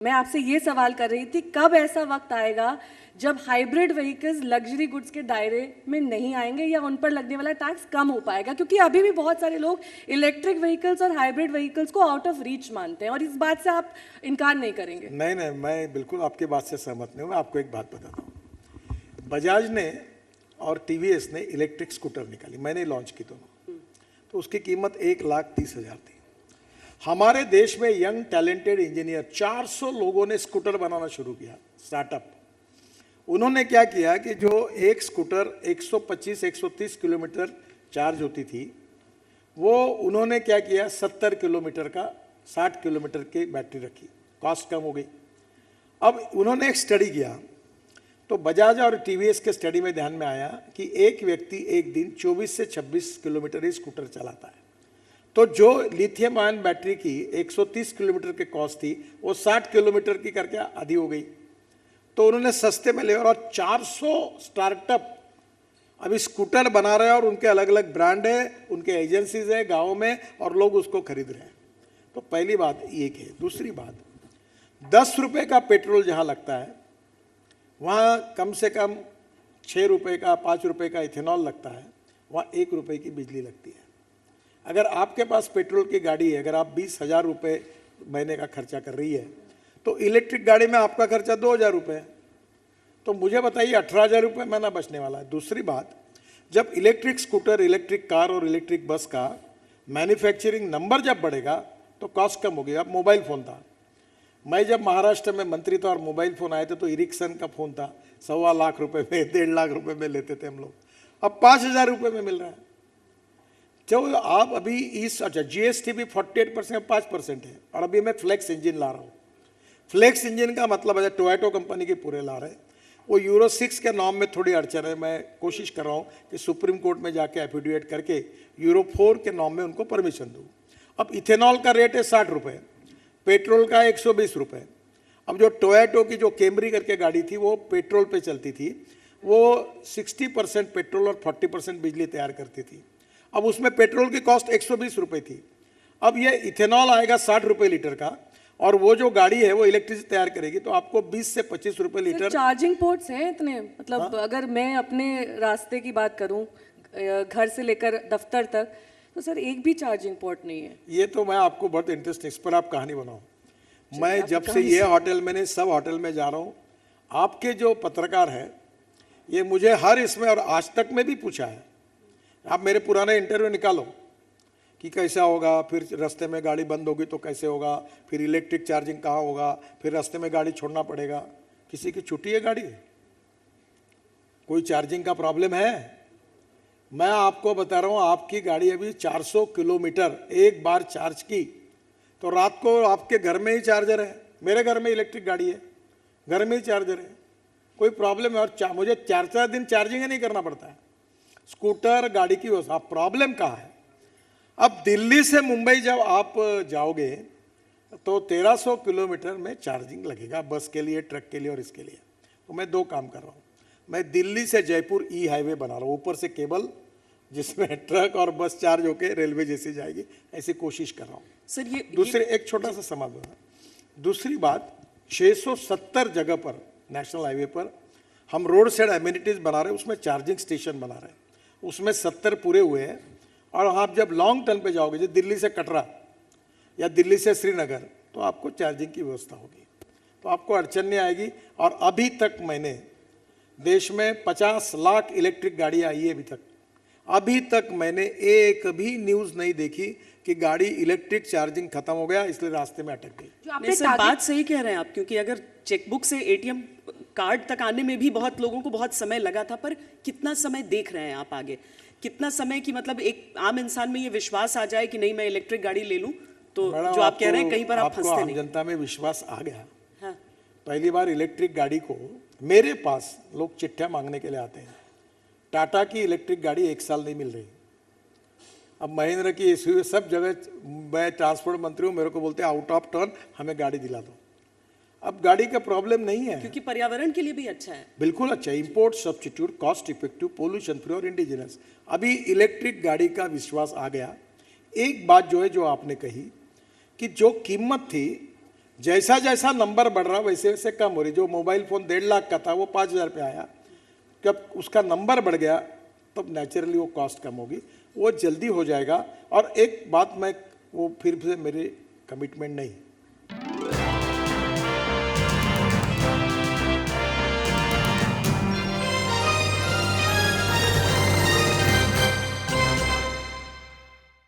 मैं आपसे ये सवाल कर रही थी, कब ऐसा वक्त आएगा जब हाइब्रिड व्हीकल्स लग्जरी गुड्स के दायरे में नहीं आएंगे या उन पर लगने वाला टैक्स कम हो पाएगा? क्योंकि अभी भी बहुत सारे लोग इलेक्ट्रिक व्हीकल्स और हाइब्रिड व्हीकल्स को आउट ऑफ रीच मानते हैं और इस बात से आप इनकार नहीं करेंगे। नहीं, मैं बिल्कुल आपकी बात से सहमत नहीं हूँ। मैं आपको एक बात बताता हूँ। बजाज ने और टीवीएस ने इलेक्ट्रिक स्कूटर निकाली, मैंने लॉन्च की दोनों, तो उसकी कीमत 1,30,000 थी। हमारे देश में यंग टैलेंटेड इंजीनियर 400 लोगों ने स्कूटर बनाना शुरू किया, स्टार्टअप। उन्होंने क्या किया कि जो एक स्कूटर 125-130 किलोमीटर चार्ज होती थी, वो उन्होंने क्या किया 70 किलोमीटर का 60 किलोमीटर की बैटरी रखी, कॉस्ट कम हो गई। अब उन्होंने एक स्टडी किया, तो बजाज और टीवीएस के स्टडी में ध्यान में आया कि एक व्यक्ति एक दिन 24 से 26 किलोमीटर ही स्कूटर चलाता है, तो जो लिथियम आयन बैटरी की 130 किलोमीटर की कॉस्ट थी वो 60 किलोमीटर की करके आधी हो गई। तो उन्होंने सस्ते में ले और 400 स्टार्टअप अभी स्कूटर बना रहे हैं और उनके अलग अलग ब्रांड है, उनके एजेंसीज है गाँव में और लोग उसको खरीद रहे हैं। तो पहली बात एक है। दूसरी बात, 10 रुपये का पेट्रोल जहाँ लगता है वहाँ कम से कम 6 रुपये का 5 रुपये का इथेनॉल लगता है, वहाँ 1 रुपये की बिजली लगती है। अगर आपके पास पेट्रोल की गाड़ी है, अगर आप 20,000 रुपये महीने का खर्चा कर रही है, तो इलेक्ट्रिक गाड़ी में आपका खर्चा 2,000 रुपये है। तो मुझे बताइए 18,000 रुपये महीना बचने वाला है। दूसरी बात, जब इलेक्ट्रिक स्कूटर, इलेक्ट्रिक कार और इलेक्ट्रिक बस का मैन्युफैक्चरिंग नंबर जब बढ़ेगा तो कॉस्ट कम होगी। अब मोबाइल फ़ोन था, मैं जब महाराष्ट्र में मंत्री था और मोबाइल फ़ोन आए थे तो इरिक्सन का फ़ोन था, 1.25 लाख रुपये में, 1.5 लाख रुपये में लेते थे हम लोग। अब 5,000 रुपये में मिल रहा है। जो आप अभी इस जीएसटी भी 48% 5% है, और अभी मैं फ्लेक्स इंजन ला रहा हूँ। फ्लेक्स इंजन का मतलब है टोयोटो कंपनी के पूरे ला रहे हैं। वो यूरो 6 के नॉर्म में थोड़ी अड़चन है, मैं कोशिश कर रहा हूँ कि सुप्रीम कोर्ट में जाके एफिडेविट करके यूरो 4 के नॉर्म में उनको परमिशन दूँ। अब इथेनॉल का रेट है 60 रुपये, पेट्रोल का 120 रुपये। अब जो टोयोटो की जो कैमरी करके गाड़ी थी वो पेट्रोल पे चलती थी, वो 60% पेट्रोल और 40% बिजली तैयार करती थी। अब उसमें पेट्रोल की कॉस्ट 120 रुपये थी। अब ये इथेनॉल आएगा 60 रुपये लीटर का, और वो जो गाड़ी है वो इलेक्ट्रिसिटी तैयार करेगी, तो आपको 20 से 25 रुपये लीटर। चार्जिंग पोर्ट्स हैं इतने, मतलब हाँ? अगर मैं अपने रास्ते की बात करूं, घर से लेकर दफ्तर तक, तो सर एक भी चार्जिंग पोर्ट नहीं है। ये तो मैं आपको बहुत इंटरेस्टिंग, इस पर आप कहानी बनाओ। मैं जब से ये होटल, मैंने सब होटल में जा रहा हूँ, आपके जो पत्रकार है ये मुझे हर इसमें और आज तक में भी पूछा है, आप मेरे पुराने इंटरव्यू निकालो कि कैसा होगा, फिर रास्ते में गाड़ी बंद होगी तो कैसे होगा, फिर इलेक्ट्रिक चार्जिंग कहाँ होगा, फिर रास्ते में गाड़ी छोड़ना पड़ेगा। किसी की छुट्टी है गाड़ी? कोई चार्जिंग का प्रॉब्लम है? मैं आपको बता रहा हूँ, आपकी गाड़ी अभी 400 किलोमीटर एक बार चार्ज की तो रात को आपके घर में ही चार्जर है। मेरे घर में इलेक्ट्रिक गाड़ी है, घर में ही चार्जर है, कोई प्रॉब्लम है और मुझे 4-4 दिन चार्जिंग नहीं करना पड़ता है। स्कूटर गाड़ी की व्यवस्था, प्रॉब्लम कहाँ है? अब दिल्ली से मुंबई जब आप जाओगे तो 1300 किलोमीटर में चार्जिंग लगेगा, बस के लिए, ट्रक के लिए और इसके लिए। तो मैं 2 काम कर रहा हूँ। मैं दिल्ली से जयपुर ई हाईवे बना रहा हूँ, ऊपर से केबल जिसमें ट्रक और बस चार्ज होके रेलवे जैसी जाएगी, ऐसी कोशिश कर रहा हूँ। सर ये दूसरे एक छोटा सा समाधान। दूसरी बात, 670 जगह पर नेशनल हाईवे पर हम रोड साइड एमिनिटीज बना रहे हैं, उसमें चार्जिंग स्टेशन बना रहे हैं, उसमें 70 पूरे हुए हैं। और आप जब लॉन्ग टर्न पे जाओगे, जो दिल्ली से कटरा या दिल्ली से श्रीनगर, तो आपको चार्जिंग की व्यवस्था होगी, तो आपको अड़चन नहीं आएगी। और अभी तक मैंने देश में 50 लाख इलेक्ट्रिक गाड़ी आई है अभी तक मैंने एक भी न्यूज़ नहीं देखी कि गाड़ी इलेक्ट्रिक चार्जिंग खत्म हो गया इसलिए रास्ते में अटक गई। नहीं सर, बात सही कह रहे हैं आप, क्योंकि अगर चेकबुक से एटीएम कार्ड तक आने में भी बहुत लोगों को बहुत समय लगा था, पर कितना समय देख रहे हैं आप आगे? कितना समय की मतलब एक आम इंसान में ये विश्वास आ जाए कि नहीं मैं इलेक्ट्रिक गाड़ी ले लूं, तो जो आप कह रहे हैं कहीं पर आप फंसते नहीं। जनता में विश्वास आ गया। हाँ। पहली बार इलेक्ट्रिक गाड़ी को मेरे पास लोग चिट्ठियां मांगने के लिए आते हैं। टाटा की इलेक्ट्रिक गाड़ी 1 साल नहीं मिल रही। अब महिंद्रा की एसयूवी सब जगह, मैं ट्रांसपोर्ट मंत्री हूँ, मेरे को बोलते हैं आउट ऑफ टर्न हमें गाड़ी दिला दो। अब गाड़ी का प्रॉब्लम नहीं है, क्योंकि पर्यावरण के लिए भी अच्छा है। बिल्कुल अच्छा है, import substitute, cost effective, pollution free और इंडिजिनस। अभी इलेक्ट्रिक गाड़ी का विश्वास आ गया। एक बात जो है, जो आपने कही कि जो कीमत थी जैसा जैसा नंबर बढ़ रहा वैसे वैसे कम हो रही। जो मोबाइल फ़ोन 1.5 लाख का था वो 5,000 पे आया। जब उसका नंबर बढ़ गया तब नेचुरली वो कॉस्ट कम होगी, वो जल्दी हो जाएगा। और एक बात मैं, वो फिर से मेरी कमिटमेंट नहीं,